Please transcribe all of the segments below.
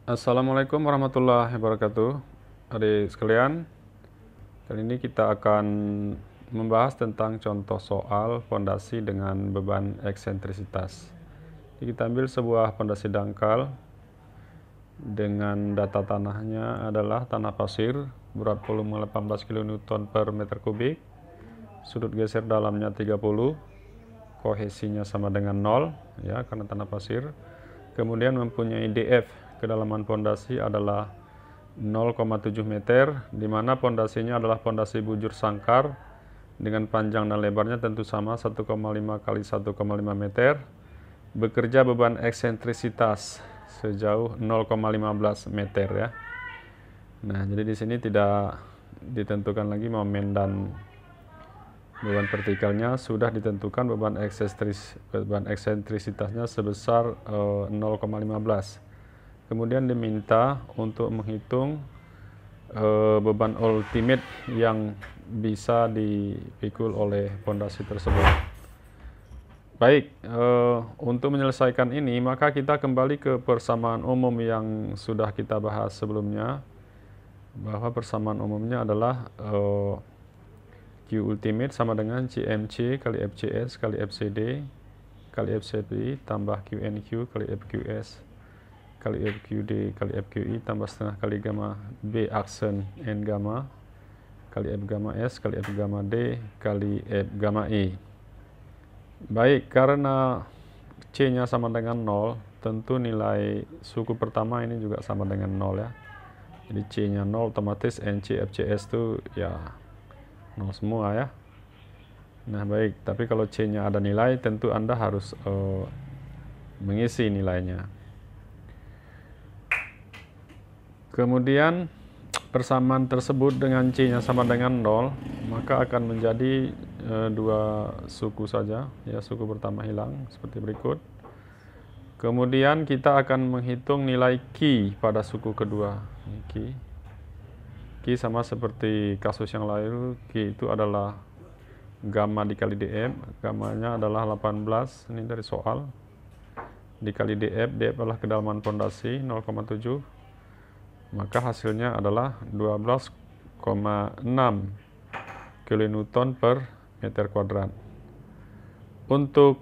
Assalamualaikum warahmatullahi wabarakatuh. Adik sekalian, kali ini kita akan membahas tentang contoh soal fondasi dengan beban eksentrisitas. Jadi kita ambil sebuah fondasi dangkal dengan data tanahnya adalah tanah pasir, berat volume 18 kN per meter kubik, sudut geser dalamnya 30, kohesinya sama dengan 0 ya karena tanah pasir. Kemudian mempunyai DF, kedalaman fondasi adalah 0,7 meter, di mana fondasinya adalah fondasi bujur sangkar dengan panjang dan lebarnya tentu sama 1,5 kali 1,5 meter. Bekerja beban eksentrisitas sejauh 0,15 meter ya. Nah, jadi di sini tidak ditentukan lagi momen dan beban vertikalnya, sudah ditentukan beban eksentrisitasnya sebesar 0,15. Kemudian diminta untuk menghitung beban ultimate yang bisa dipikul oleh fondasi tersebut. Baik, untuk menyelesaikan ini maka kita kembali ke persamaan umum yang sudah kita bahas sebelumnya, bahwa persamaan umumnya adalah Q ultimate sama dengan CMC kali FCS kali FCD kali FCP tambah QNQ kali FQS kali FQD kali FQI tambah setengah kali gamma B aksen N gamma kali F gamma S kali F gamma D kali F gamma I. Baik, karena C-nya sama dengan 0, tentu nilai suku pertama ini juga sama dengan 0 ya. Jadi C-nya 0, otomatis NC FCS itu ya 0 semua ya. Nah baik, tapi kalau C-nya ada nilai, tentu Anda harus mengisi nilainya. Kemudian persamaan tersebut dengan C-nya sama dengan 0, maka akan menjadi dua suku saja ya. Suku pertama hilang seperti berikut. Kemudian kita akan menghitung nilai Q pada suku kedua. Q sama seperti kasus yang lain, Q itu adalah gamma dikali DF, gammanya adalah 18, ini dari soal, dikali DF, DF adalah kedalaman fondasi 0,7, maka hasilnya adalah 12,6 kN per meter kuadrat. Untuk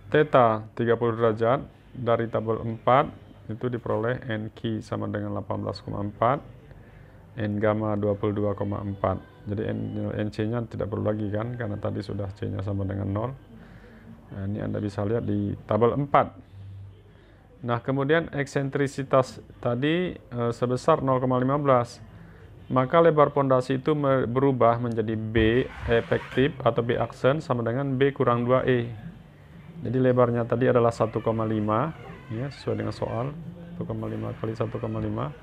theta 30 derajat dari tabel 4 itu diperoleh NQ sama dengan 18,4, N gamma 22,4. Jadi NC-nya tidak perlu lagi kan, karena tadi sudah C-nya sama dengan 0. Nah, ini Anda bisa lihat di tabel 4. Nah, kemudian eksentrisitas tadi sebesar 0,15. Maka lebar fondasi itu berubah menjadi B efektif atau B aksen sama dengan B kurang 2E. Jadi lebarnya tadi adalah 1,5 ya, sesuai dengan soal. 1,5 kali 1,5.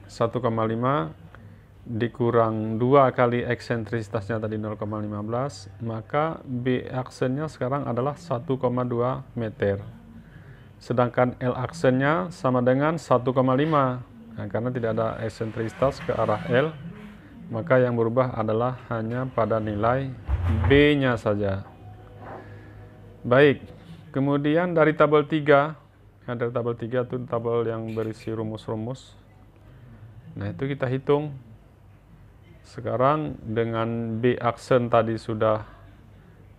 1,5 dikurang 2 kali eksentrisitasnya tadi 0,15, maka B aksennya sekarang adalah 1,2 meter. Sedangkan L aksennya sama dengan 1,5. Nah, karena tidak ada eksentrisitas ke arah L, maka yang berubah adalah hanya pada nilai B-nya saja. Baik, kemudian dari tabel 3, dari tabel 3 itu tabel yang berisi rumus-rumus. Nah, itu kita hitung. Sekarang dengan B aksen tadi sudah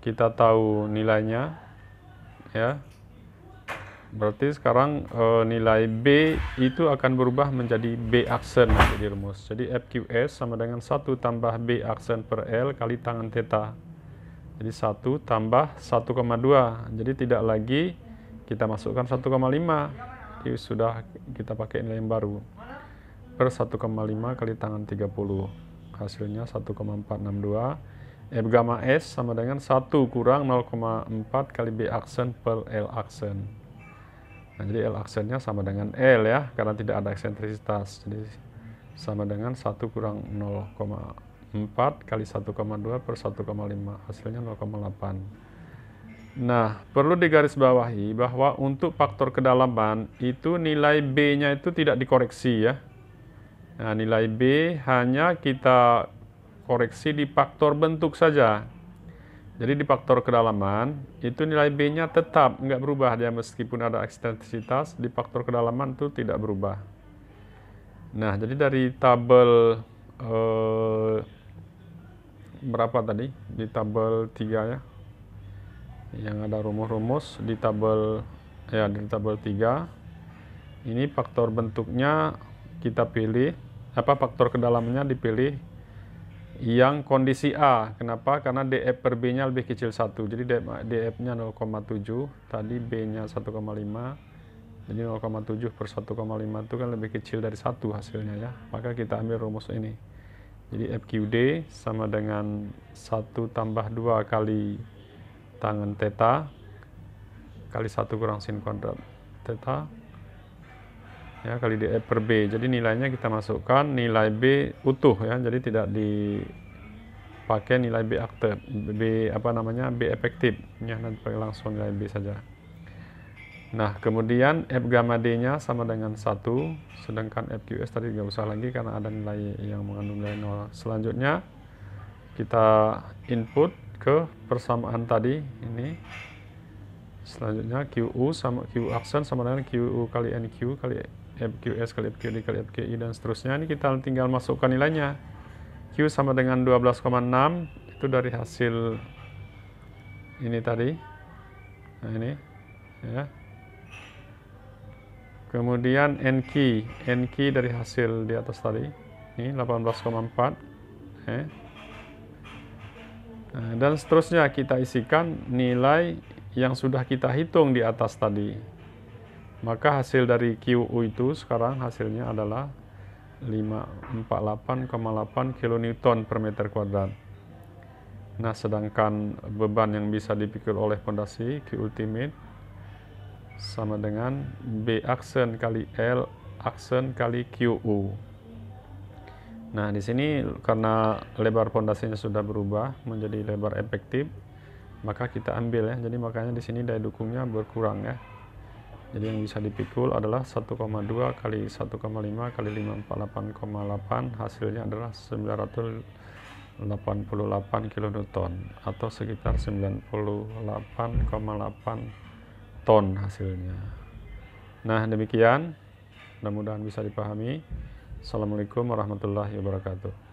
kita tahu nilainya ya. Berarti sekarang nilai B itu akan berubah menjadi B aksen di rumus. Jadi FQS sama dengan 1 tambah B aksen per L kali tangan theta. Jadi 1 tambah 1,2. Jadi tidak lagi kita masukkan 1,5. Jadi sudah kita pakai nilai yang baru. Per 1,5 kali tangan 30. Hasilnya 1,462. F gamma S sama dengan 1 kurang 0,4 kali B aksen per L aksen. Nah, jadi L aksennya sama dengan L ya, karena tidak ada eksentrisitas. Jadi sama dengan 1 kurang 0,4 kali 1,2 per 1,5. Hasilnya 0,8. Nah, perlu digarisbawahi bahwa untuk faktor kedalaman itu nilai B-nya itu tidak dikoreksi ya. Nah, nilai B hanya kita koreksi di faktor bentuk saja. Jadi di faktor kedalaman, itu nilai B-nya tetap nggak berubah dia meskipun ada eksentrisitas, di faktor kedalaman itu tidak berubah. Nah, jadi dari tabel berapa tadi? Di tabel 3 ya. Yang ada rumus-rumus di tabel di tabel 3. Ini faktor bentuknya kita pilih, faktor kedalamannya dipilih yang kondisi A. Kenapa? Karena df per B-nya lebih kecil 1. Jadi df-nya 0,7, tadi B-nya 1,5. Jadi 0,7 per 1,5 itu kan lebih kecil dari 1 hasilnya ya. Maka kita ambil rumus ini. Jadi FQD sama dengan 1 tambah 2 kali tangen theta kali 1 kurang sin kuadrat theta ya kali df per B. Jadi nilainya kita masukkan nilai B utuh ya. Jadi tidak dipakai nilai B aktif, B efektif ya, nanti pakai langsung nilai B saja. Nah, kemudian F gamma D-nya sama dengan 1, sedangkan FQS tadi nggak usah lagi karena ada nilai yang mengandung nilai 0. Selanjutnya kita input ke persamaan tadi ini. Selanjutnya QU sama Q aksen sama dengan QU kali NQ kali FQS kali FQD kali FQI dan seterusnya. Ini kita tinggal masukkan nilainya. Q sama dengan 12,6 itu dari hasil ini tadi. Nah, ini ya. Kemudian NQ dari hasil di atas tadi. Ini 18,4. Nah, dan seterusnya kita isikan nilai yang sudah kita hitung di atas tadi. Maka hasil dari QU itu sekarang hasilnya adalah 548,8 kN per meter kuadrat. Nah, sedangkan beban yang bisa dipikul oleh fondasi Q ultimate sama dengan B aksen kali L aksen kali QU. Nah, di sini karena lebar fondasinya sudah berubah menjadi lebar efektif, maka kita ambil ya. Jadi makanya di sini daya dukungnya berkurang ya. Jadi yang bisa dipikul adalah 1,2 kali 1,5 kali 548,8, hasilnya adalah 988 kN atau sekitar 98,8 ton hasilnya. Nah, demikian, mudah-mudahan bisa dipahami. Assalamualaikum warahmatullahi wabarakatuh.